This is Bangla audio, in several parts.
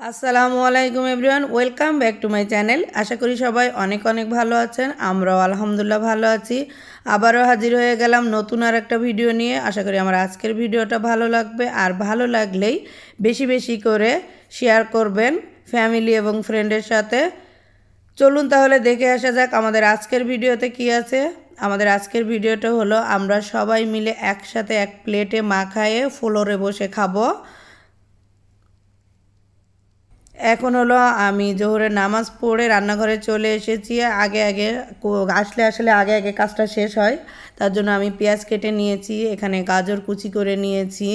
আসসালামু আলাইকুম everyone, welcome back to my channel. আশা করি সবাই অনেক অনেক ভালো আছেন। আমরাও আলহামদুলিল্লাহ ভালো আছি। আবারও হাজির হয়ে গেলাম নতুন আর একটা ভিডিও নিয়ে। আশা করি আমার আজকের ভিডিওটা ভালো লাগবে, আর ভালো লাগলেই বেশি বেশি করে শেয়ার করবেন ফ্যামিলি এবং ফ্রেন্ডের সাথে। চলুন তাহলে দেখে আসা যাক আমাদের আজকের ভিডিওতে কি আছে। আমাদের আজকের ভিডিওটা হলো আমরা সবাই মিলে একসাথে এক প্লেটে মাখায়ে ফ্লোরে বসে খাবো। এখন হলো আমি জোহরের নামাজ পড়ে রান্নাঘরে চলে এসেছি। আগে আগে আসলে আগে আগে কাজটা শেষ হয়, তার জন্য আমি পেঁয়াজ কেটে নিয়েছি, এখানে গাজর কুচি করে নিয়েছি,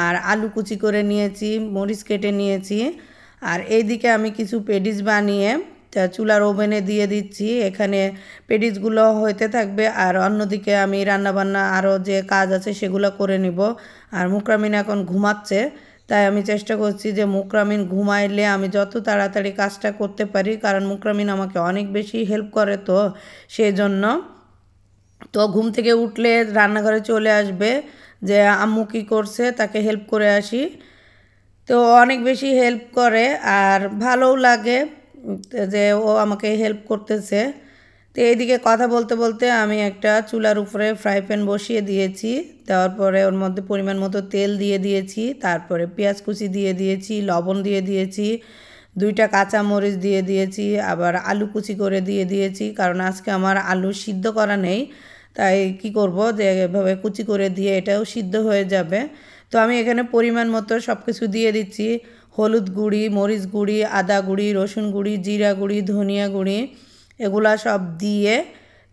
আর আলু কুচি করে নিয়েছি, মরিচ কেটে নিয়েছি। আর এইদিকে আমি কিছু পেডিস বানিয়ে চুলার ওভেনে দিয়ে দিচ্ছি। এখানে পেডিসগুলো হইতে থাকবে, আর অন্যদিকে আমি রান্নাবান্না আরও যে কাজ আছে সেগুলো করে নিব। আর মুকরামিন এখন ঘুমাচ্ছে, তাই আমি চেষ্টা করছি যে মুকরামিন ঘুমাইলে আমি যত তাড়াতাড়ি কাজটা করতে পারি, কারণ মুকরামিন আমাকে অনেক বেশি হেল্প করে, তো সেই জন্য তো ঘুম থেকে উঠলে রান্নাঘরে চলে আসবে যে আম্মু কী করছে তাকে হেল্প করে আসি। তো অনেক বেশি হেল্প করে আর ভালোও লাগে যে ও আমাকে হেল্প করতেছে। তো এইদিকে কথা বলতে বলতে আমি একটা চুলার উপরে ফ্রাই প্যান বসিয়ে দিয়েছি। দেওয়ার পরে ওর মধ্যে পরিমাণ মতো তেল দিয়ে দিয়েছি, তারপরে পেঁয়াজ কুচি দিয়ে দিয়েছি, লবণ দিয়ে দিয়েছি, 2টা কাঁচা মরিচ দিয়ে দিয়েছি, আবার আলু কুচি করে দিয়ে দিয়েছি, কারণ আজকে আমার আলু সিদ্ধ করা নেই। তাই কি করব যে এভাবে কুচি করে দিয়ে এটাও সিদ্ধ হয়ে যাবে। তো আমি এখানে পরিমাণ মতো সব কিছু দিয়ে দিচ্ছি। হলুদ গুঁড়ি, মরিচ গুঁড়ি, আদা গুঁড়ি, রসুন গুঁড়ি, জিরা গুঁড়ি, ধনিয়া গুঁড়ি, এগুলা সব দিয়ে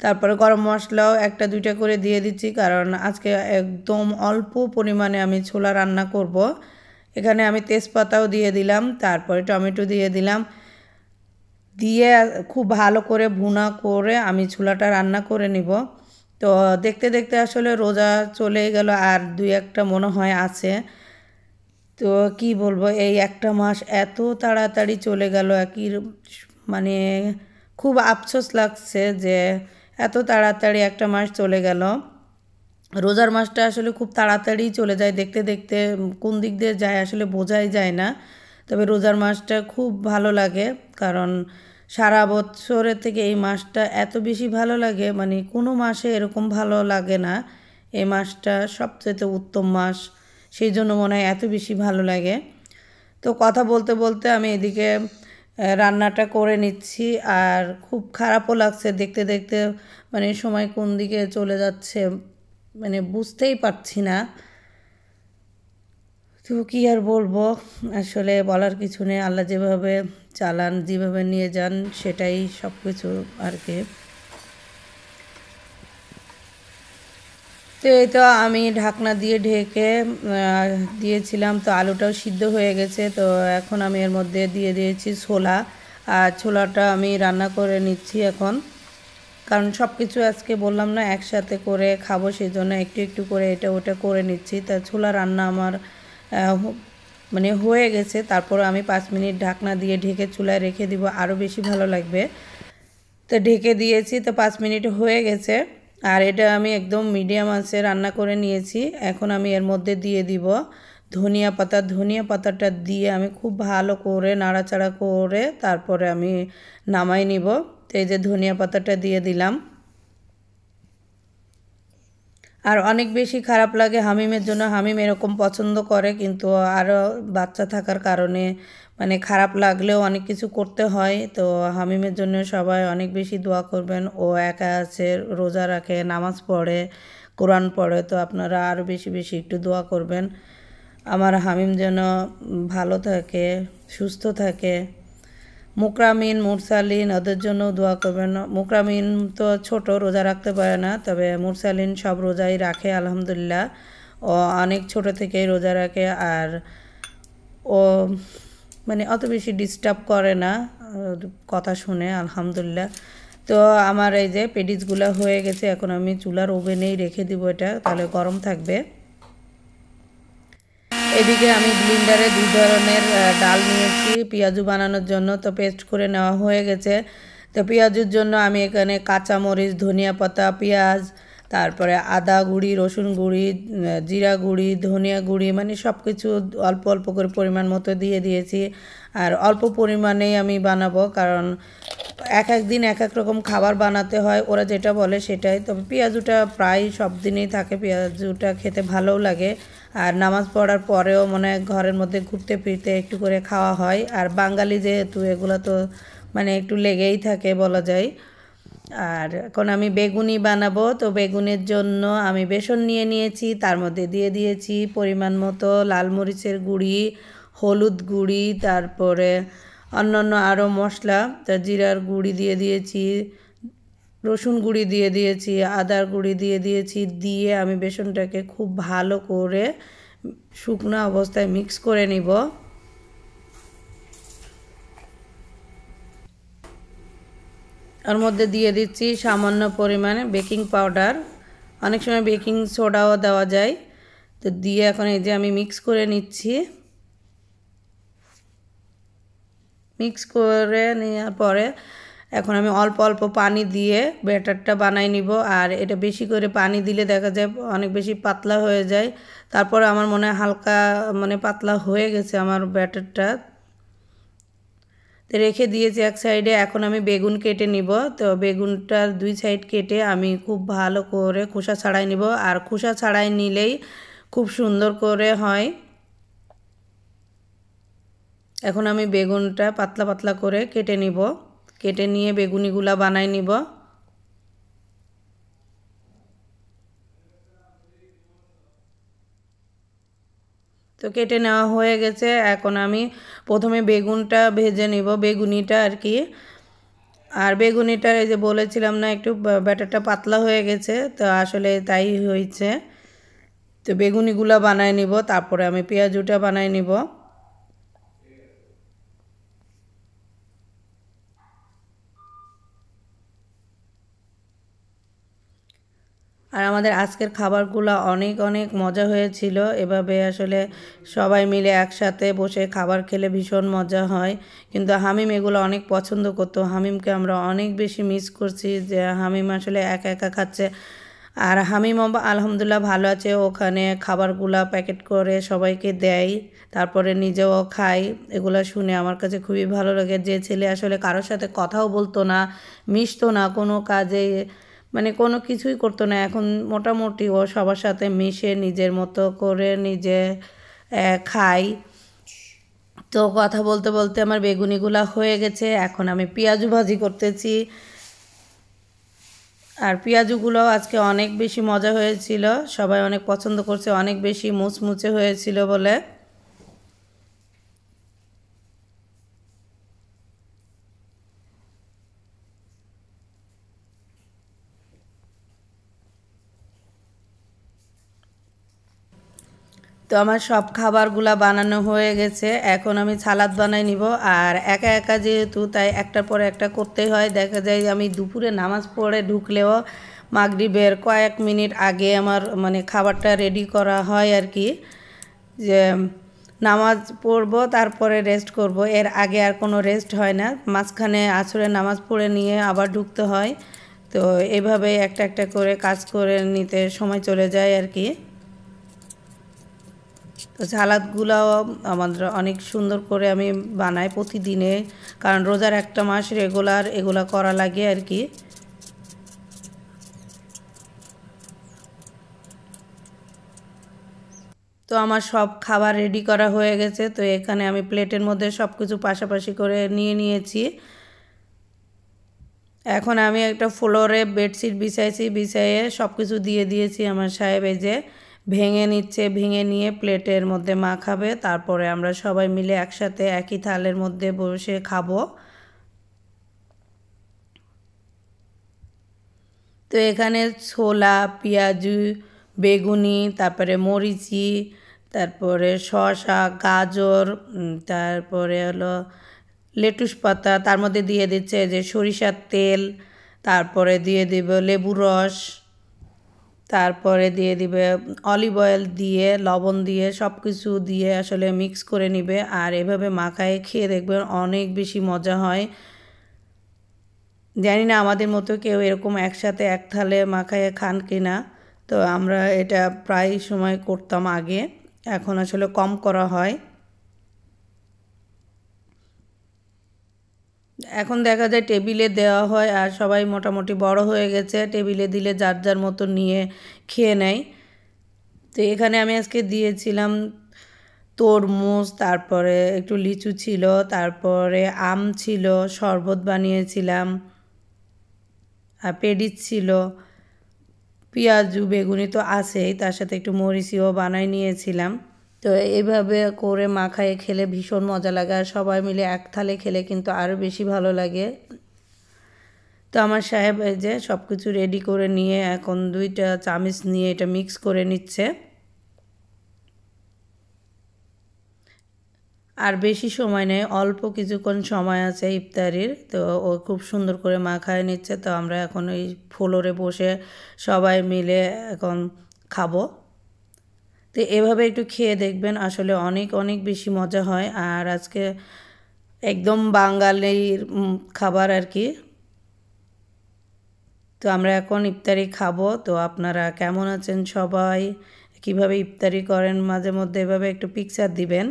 তারপরে গরম মশলাও 1-2টা করে দিয়ে দিচ্ছি, কারণ আজকে একদম অল্প পরিমাণে আমি ছোলা রান্না করব। এখানে আমি তেজপাতাও দিয়ে দিলাম, তারপরে টমেটো দিয়ে দিলাম, দিয়ে খুব ভালো করে ভুনা করে আমি ছোলাটা রান্না করে নিব। তো দেখতে দেখতে আসলে রোজা চলে গেল, আর 2-1টা মনে হয় আছে। তো কি বলবো, এই একটা মাস এত তাড়াতাড়ি চলে গেল, একই মানে খুব আফসোস লাগছে যে এত তাড়াতাড়ি একটা মাস চলে গেল। রোজার মাসটা আসলে খুব তাড়াতাড়ি চলে যায়, দেখতে দেখতে কোন দিক দিয়ে যায় আসলে বোঝাই যায় না। তবে রোজার মাসটা খুব ভালো লাগে, কারণ সারা বছরের থেকে এই মাসটা এত বেশি ভালো লাগে, মানে কোনো মাসে এরকম ভালো লাগে না। এই মাসটা সবচেয়ে উত্তম মাস, সেই জন্য মনে হয় এত বেশি ভালো লাগে। তো কথা বলতে বলতে আমি এদিকে রান্নাটা করে নিচ্ছি, আর খুব খারাপও লাগছে দেখতে দেখতে, মানে সময় কোন দিকে চলে যাচ্ছে মানে বুঝতেই পারছি না। তো কী আর বলবো, আসলে বলার কিছু নেই। আল্লাহ যেভাবে চালান, যেভাবে নিয়ে যান, সেটাই সব কিছু আর কি। তো এই তো আমি ঢাকনা দিয়ে ঢেকে দিয়েছিলাম, তো আলুটাও সিদ্ধ হয়ে গেছে। তো এখন আমি এর মধ্যে দিয়ে দিয়েছি ছোলা, আর ছোলাটা আমি রান্না করে নিচ্ছি এখন, কারণ সব কিছু আজকে বললাম না একসাথে করে খাবো, সেই জন্য একটু একটু করে এটা ওটা করে নিচ্ছি। তা ছোলা রান্না আমার মানে হয়ে গেছে, তারপর আমি 5 মিনিট ঢাকনা দিয়ে ঢেকে চুলায় রেখে দিব, আরও বেশি ভালো লাগবে। তো ঢেকে দিয়েছি, তো 5 মিনিট হয়ে গেছে, আর এটা আমি একদম মিডিয়াম আঁচে রান্না করে নিয়েছি। এখন আমি এর মধ্যে দিয়ে দিব ধনিয়া পাতা। ধনিয়া পাতাটা দিয়ে আমি খুব ভালো করে নাড়াচাড়া করে তারপরে আমি নামাই নিব। তো এই যে ধনিয়া পাতাটা দিয়ে দিলাম। আর অনেক বেশি খারাপ লাগে হামিমের জন্য, হামিম এরকম পছন্দ করে, কিন্তু আরও বাচ্চা থাকার কারণে মানে খারাপ লাগলেও অনেক কিছু করতে হয়। তো হামিমের জন্য সবাই অনেক বেশি দোয়া করবেন। ও একা আছে, রোজা রাখে, নামাজ পড়ে, কোরআন পড়ে, তো আপনারা আরও বেশি বেশি একটু দোয়া করবেন আমার হামিম যেন ভালো থাকে, সুস্থ থাকে। মুকরামিন, মুরসালিন, ওদের জন্য দোয়া করবেন। মুকরামিন তো ছোট, রোজা রাখতে পারে না, তবে মুরসালিন সব রোজাই রাখে আলহামদুলিল্লাহ। ও অনেক ছোট থেকেই রোজা রাখে, আর ও মানে অত বেশি ডিস্টার্ব করে না, কথা শুনে আলহামদুলিল্লাহ। তো আমার এই যে পেডিসগুলো হয়ে গেছে, এখন আমি চুলার ওভেনেই রেখে দিব, এটা তাহলে গরম থাকবে। এদিকে আমি ব্লিন্ডারে 2 ধরনের ডাল নিয়েছি পেঁয়াজু বানানোর জন্য, তো পেস্ট করে নেওয়া হয়ে গেছে। তো পেঁয়াজুর জন্য আমি এখানে কাঁচামরিচ, ধনিয়া পাতা, পেঁয়াজ, তারপরে আদা গুঁড়ি, রসুন গুঁড়ি, জিরা গুঁড়ি, ধনিয়া গুঁড়ি, মানে সব কিছু অল্প অল্প করে পরিমাণ মতো দিয়ে দিয়েছি। আর অল্প পরিমাণেই আমি বানাবো, কারণ এক এক দিন এক এক রকম খাবার বানাতে হয়, ওরা যেটা বলে সেটাই। তবে পেঁয়াজুটা প্রায় সব দিনেই থাকে, পেঁয়াজুটা খেতে ভালোও লাগে। আর নামাজ পড়ার পরেও মানে ঘরের মধ্যে ঘুরতে ফিরতে একটু করে খাওয়া হয়। আর বাঙালি যেহেতু এগুলো তো মানে একটু লেগেই থাকে বলা যায়। আর এখন আমি বেগুনি বানাবো, তো বেগুনের জন্য আমি বেসন নিয়ে নিয়েছি, তার মধ্যে দিয়ে দিয়েছি পরিমাণ মতো লাল মরিচের গুঁড়ি, হলুদ গুঁড়ি, তারপরে অন্যান্য আরও মশলা, তা জিরার গুঁড়ি দিয়ে দিয়েছি, রসুন গুঁড়ি দিয়ে দিয়েছি, আদার গুঁড়ি দিয়ে দিয়েছি। দিয়ে আমি বেসনটাকে খুব ভালো করে শুকনো অবস্থায় মিক্স করে নিব। ওর মধ্যে দিয়ে দিচ্ছি সামান্য পরিমাণে বেকিং পাউডার, অনেক সময় বেকিং সোডাও দেওয়া যায়। তো দিয়ে এখন এই যে আমি মিক্স করে নিচ্ছি। মিক্স করে নেওয়ার পরে এখন আমি অল্প অল্প পানি দিয়ে ব্যাটারটা বানাই নিব। আর এটা বেশি করে পানি দিলে দেখা যায় অনেক বেশি পাতলা হয়ে যায়। তারপরে আমার মনে হয় হালকা মানে পাতলা হয়ে গেছে আমার ব্যাটারটা, তো রেখে দিয়েছি এক সাইডে। এখন আমি বেগুন কেটে নিব। তো বেগুনটার দুই সাইড কেটে আমি খুব ভালো করে খোসা ছাড়াই নিব। আর খোসা ছাড়াই নিলেই খুব সুন্দর করে হয়। এখন আমি বেগুনটা পাতলা পাতলা করে কেটে নিব, কেটে নিয়ে বেগুনিগুলা বানাই নিব। তো কেটে নেওয়া হয়ে গেছে। এখন আমি প্রথমে বেগুনটা ভেজে নিব, বেগুনিটা আর কি। আর বেগুনিটা এই যে বলেছিলাম না একটু ব্যাটারটা পাতলা হয়ে গেছে, তো আসলে তাই হয়েছে। তো বেগুনিগুলা বানাই নিব, তারপরে আমি পেঁয়াজুটা বানাই নিব। আর আমাদের আজকের খাবারগুলো অনেক অনেক মজা হয়েছিল। এভাবে আসলে সবাই মিলে একসাথে বসে খাবার খেলে ভীষণ মজা হয়। কিন্তু হামিম এগুলো অনেক পছন্দ করতো, হামিমকে আমরা অনেক বেশি মিস করছি যে হামিম আসলে একা একা খাচ্ছে। আর হামিম আলহামদুলিল্লাহ ভালো আছে, ওখানে খাবারগুলা প্যাকেট করে সবাইকে দেয়, তারপরে নিজেও খায়। এগুলো শুনে আমার কাছে খুবই ভালো লাগে। যে ছেলে আসলে কারোর সাথে কথাও বলতো না, মিশতো না কোনো কাজে, মানে কোনো কিছুই করতো না, এখন মোটামুটি ও সবার সাথে মিশে নিজের মতো করে নিজে খায়। তো কথা বলতে বলতে আমার বেগুনিগুলা হয়ে গেছে। এখন আমি পেঁয়াজু ভাজি করতেছি। আর পেঁয়াজুগুলোও আজকে অনেক বেশি মজা হয়েছিল, সবাই অনেক পছন্দ করছে, অনেক বেশি মুচমুচে হয়েছিল বলে। তো আমার সব খাবারগুলা বানানো হয়ে গেছে। এখন আমি সালাদ বানাই নিব। আর একা একা যেহেতু তাই একটার পরে একটা করতেই হয়। দেখা যায় আমি দুপুরে নামাজ পড়ে ঢুকলেও মাগরিবের কয়েক মিনিট আগে আমার মানে খাবারটা রেডি করা হয় আর কি, যে নামাজ পড়ব তারপরে রেস্ট করব, এর আগে আর কোনো রেস্ট হয় না। মাঝখানে আসরে নামাজ পড়ে নিয়ে আবার ঢুকতে হয়। তো এভাবে একটা একটা করে কাজ করে নিতে সময় চলে যায় আর কি। তো সালাদগুলাও আমাদের অনেক সুন্দর করে আমি বানাই প্রতিদিনে, কারণ রোজার একটা মাস রেগুলার এগুলা করা লাগে আর কি। তো আমার সব খাবার রেডি করা হয়ে গেছে। তো এখানে আমি প্লেটের মধ্যে সব কিছু পাশাপাশি করে নিয়ে নিয়েছি। এখন আমি একটা ফ্লোরে বেডশিট বিছাইছি, বিছাইয়ে সব কিছু দিয়ে দিয়েছি। আমার সাহেব এই যে ভেঙে নিচ্ছে, ভেঙে নিয়ে প্লেটের মধ্যে মাখাবে, তারপরে আমরা সবাই মিলে একসাথে একই থালের মধ্যে বসে খাবো। তো এখানে ছোলা, পেঁয়াজু, বেগুনি, তারপরে মরিচি, তারপরে শসা, গাজর, তারপরে হলো লেটুস পাতা, তার মধ্যে দিয়ে দিচ্ছে যে সরিষার তেল, তারপরে দিয়ে দিব লেবু রস, তারপরে দিয়ে দিবে অলিভ অয়েল দিয়ে, লবণ দিয়ে সব কিছু দিয়ে আসলে মিক্স করে নিবে। আর এভাবে মাখায় খেয়ে দেখবেন অনেক বেশি মজা হয়। জানি না আমাদের মতো কেউ এরকম একসাথে এক থালে মাখায় খান কিনা। তো আমরা এটা প্রায় সময় করতাম আগে, এখন আসলে কম করা হয়। এখন দেখা যায় টেবিলে দেওয়া হয় আর সবাই মোটামুটি বড় হয়ে গেছে, টেবিলে দিলে যার যার মতো নিয়ে খেয়ে নেয়। তো এখানে আমি আজকে দিয়েছিলাম তরমুজ, তারপরে একটু লিচু ছিল, তারপরে আম ছিল, শরবত বানিয়েছিলাম, আর পেডিস ছিল, পেঁয়াজু বেগুনি তো আছেই, তার সাথে একটু মরিচিও বানাই নিয়েছিলাম। তো এইভাবে করে মাখায়ে খেলে ভীষণ মজা লাগে, আর সবাই মিলে এক থালে খেলে কিন্তু আরও বেশি ভালো লাগে। তো আমার সাহেব এই যে সব কিছু রেডি করে নিয়ে এখন 2টা চামচ নিয়ে এটা মিক্স করে নিচ্ছে। আর বেশি সময় নেই, অল্প কিছুক্ষণ সময় আছে ইফতারির। তো ও খুব সুন্দর করে মাখায় নিচ্ছে। তো আমরা এখন ওই ফ্লোরে বসে সবাই মিলে এখন খাবো। তো এভাবে একটু খেয়ে দেখবেন, আসলে অনেক অনেক বেশি মজা হয়। আর আজকে একদম বাঙালির খাবার আর কি। তো আমরা এখন ইফতারি খাবো। তো আপনারা কেমন আছেন সবাই, কিভাবে ইফতারি করেন, মাঝে মধ্যে এভাবে একটু পিকচার দিবেন।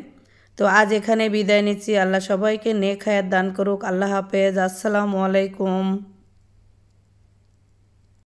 তো আজ এখানে বিদায় নিচ্ছি। আল্লাহ সবাইকে নেক হায়াত দান করুক। আল্লাহ হাফেজ। আসসালামু আলাইকুম।